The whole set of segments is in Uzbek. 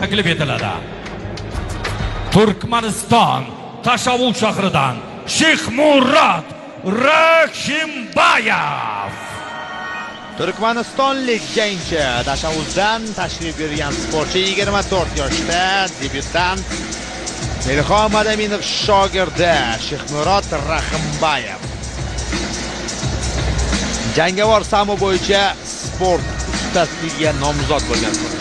taklif etiladi. Turkmaniston Tashavvur shahridan Shayxmurod Rakimbayev. Turkmanistonlik jangchi Tashavvurdan tashrif buyurgan sportchi 24 yoshda debyutant Ilhom Madaminov shogirdi Shayxmurod Rakimbayev. Jangovar samo bo'yicha sport ustaligiga nomzod bo'lgan sportchi.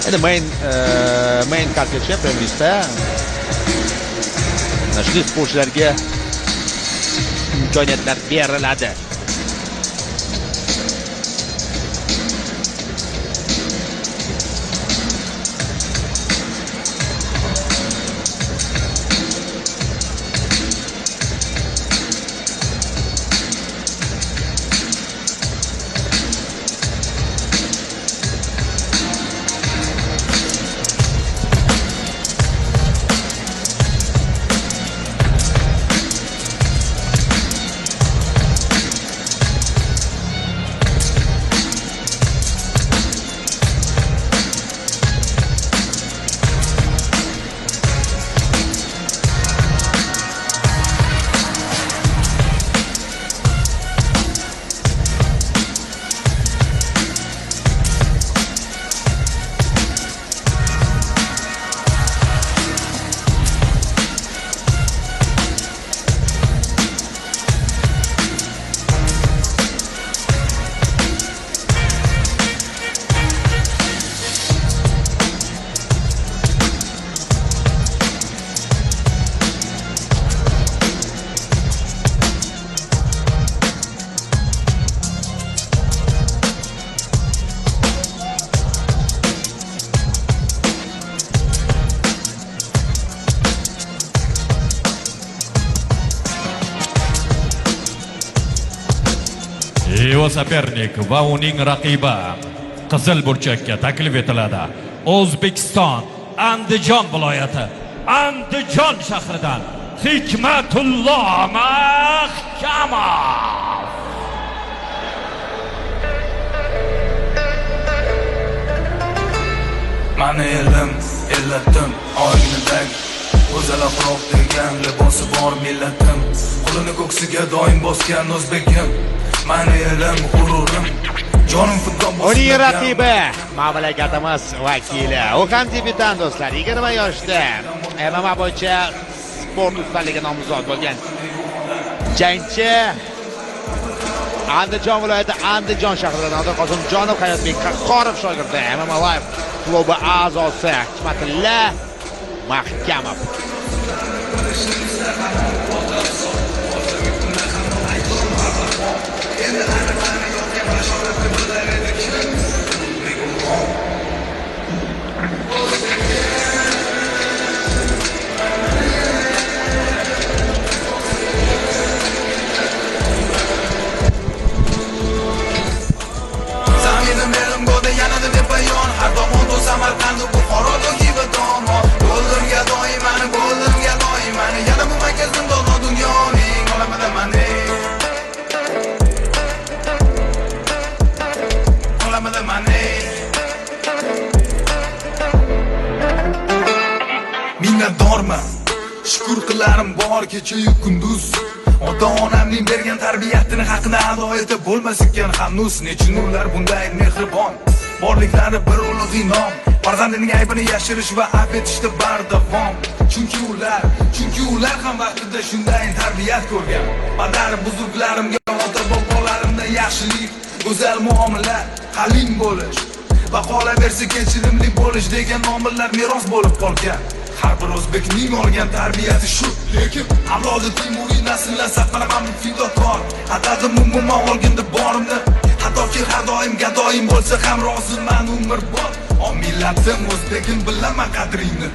Endi main kartgacha Premierda shunday sportchilarga imkoniyatlar beriladi. Sopernik va uning raqibi qizil burchakka taklif etiladi. O'zbekiston Andijon viloyati Andijon shahridan Hikmatullo Mahkamov. Mani elim, illatim, oynidagi go'zal axloq degan libosi bor millatim. Qo'lini ko'ksiga doim bosgan o'zbekim. Mani elim, g'ururim, jonim futbol bosgan. Uning raqibi mamlakatimiz vakili. U ham debyutant do'stlar, 20 yoshda MMA bo'yicha sport ustaligiga nomzod bo'lgan jangchi Andijon viloyati Andijon shahridan Nodir Qosimjonov Hayotbek Qahhorov shogirdi MMA Live klubi a'zosi Hikmatullo Mahkamov. Zaminim elim go'da yanada deb bayon, har tomon to Samarqand Buxoro to'ki va tomo. Go'limga doimani, yana bu makazim dono dunyoning olamida mani. Olamida mani. Minnatdorman. Shukr qilarim bor kecha-yu kunduz. Ota-onamning bergan tarbiyatini haqini ado etib bo'lmas ekan hanuz. Nechun ular bunday mehribon, borliklari bir ulug' inom. Farzandining aybini yashirish va afv etishda bardavom. Chunki ular ham vaqtida shunday tarbiyat ko'rgan. Padar buzurglarimga, ota bobolarimdan yaxshilik, go'zal muomala, halim bo'lish va qolaversa kechirimli bo'lish degan omillar meros bo'lib qolgan. Har bir o'zbekning olgan tarbiyati shu, lekin avlodi Timuriy nasllar saqlaman fidokor. Atadim umuman olganda borimni, hattoki har doim gadoyim bo'lsa ham roziman umrbod. O millatim o'zbekim, bilaman qadringni.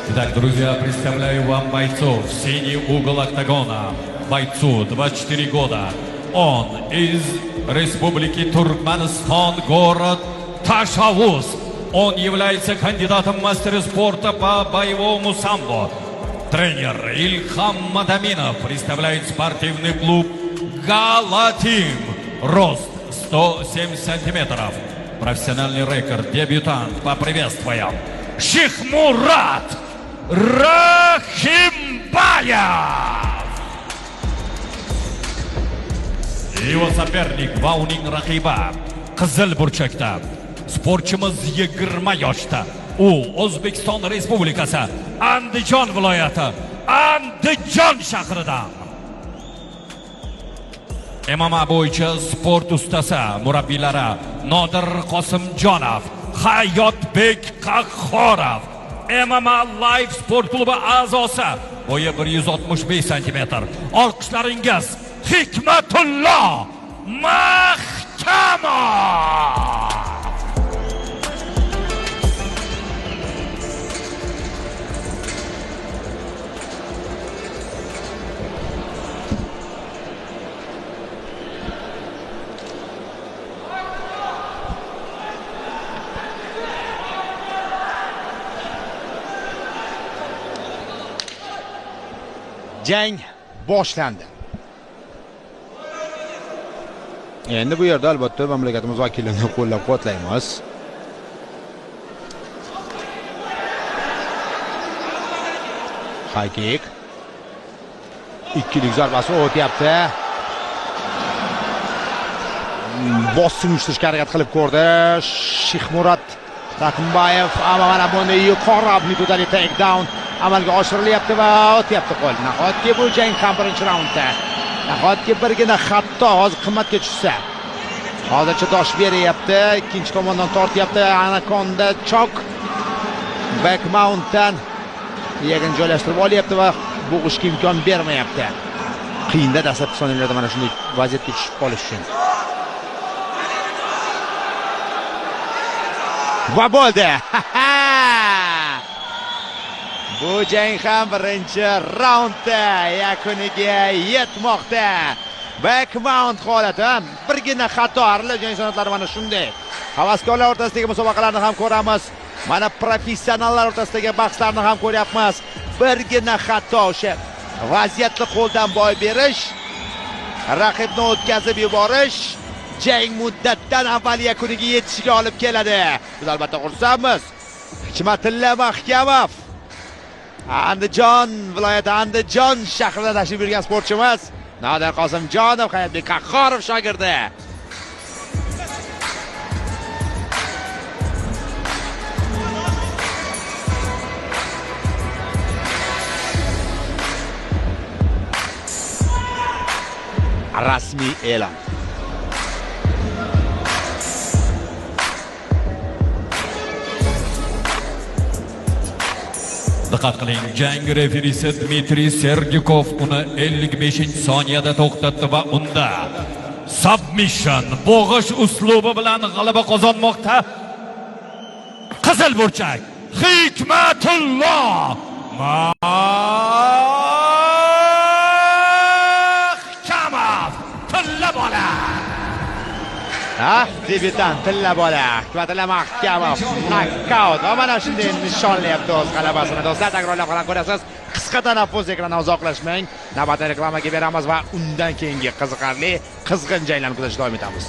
Итак, друзья, представляю вам бойцов. Синий угол октагона. Бойцу 24 года. Он из Республики Туркменистан, город Tashavvur. Он является кандидатом в мастеры спорта по боевому самбо. Тренер Ильхам Мадаминов представляет спортивный клуб «Галатим». рост 107 сантиметров. Профессиональный рекорд, дебютант. Поприветствуем. Shixmurat Rahimbayev. Его соперник va uning raqibi qizil burchakda. Sportchimiz 20 yoshda. U O'zbekiston Respublikasi Andijon viloyati Andijon shahridan. MMA bo'yicha sport ustasi murabbiylari Nodir Qosimjonov, Hayotbek Qahhorov, MMA Live sport klubi a'zosi, bo'yi 165 cm. Olqishlaringiz Hikmatullo Mahkamov. Jang boshlandi. Endi bu yerda albatta mamlakatimiz vakillarini qo'llab-quvvatlaymiz. Haqiq. Ikkilik zarbasi o'tyapti. Bosim ushlashga harakat qilib ko'rdi. Shixmurat Rahimbayev mana buni yuqori amplitudali takedown amalga oshirilyapti va o'tyapti qo'l. Nahotki bu jang ham birinchi raundda. Nahotki birgina xato hozir qimmatga tushsa. Hozircha dosh beryapti, ikkinchi tomondan tortyapti. Anaconda chok back mountdan yagini joylashtirib olyapti va bo'g'ishga imkon bermayapti. Qiyinda dastlabki soniylarda mana shunday vaziyatga tushib qolish uchun. Va bo'ldi. Bu jang ham birinchi raundda yakuniga yetmoqda. Back mount holati, birgina xato jang sanoatlari mana shunday. Havaskorlar o'rtasidagi musobaqalarni ham ko'ramiz. Mana professionallar o'rtasidagi bahslarni ham ko'ryapmiz. Birgina xato o'sha vaziyatni qo'ldan boy berish, raqibni o'tkazib yuborish jang muddatdan avval yakuniga yetishiga olib keladi. Biz albatta xursandmiz. Hikmatilla Mahkamov Andijon viloyati Andijon shahrida tashrif buyurgan sportchimiz Nodir Qosimjonov, Hayotbek Qahhorov shogirdi. Rasmiy e'lon. Diqqat qiling, jang referisi Dmitriy Serdyukov uni 55-soniyada to'xtatdi va unda submission bo'g'ish uslubi bilan g'alaba qozonmoqda. Qizil burchak Hikmatullo Mahkamov. Tilla bola. Debyutant tilla bola Hikmatilla Mahkamov knockout va mana shunday nishonlayapti o'z g'alabasini. Do'stlar, takrorlab qarab ko'rasiz. Qisqa tanaffus, ekrandan uzoqlashmang. Navbatdagi reklamaga beramiz va undan keyingi qiziqarli, qizg'in janglarni kuzatishga davom etamiz.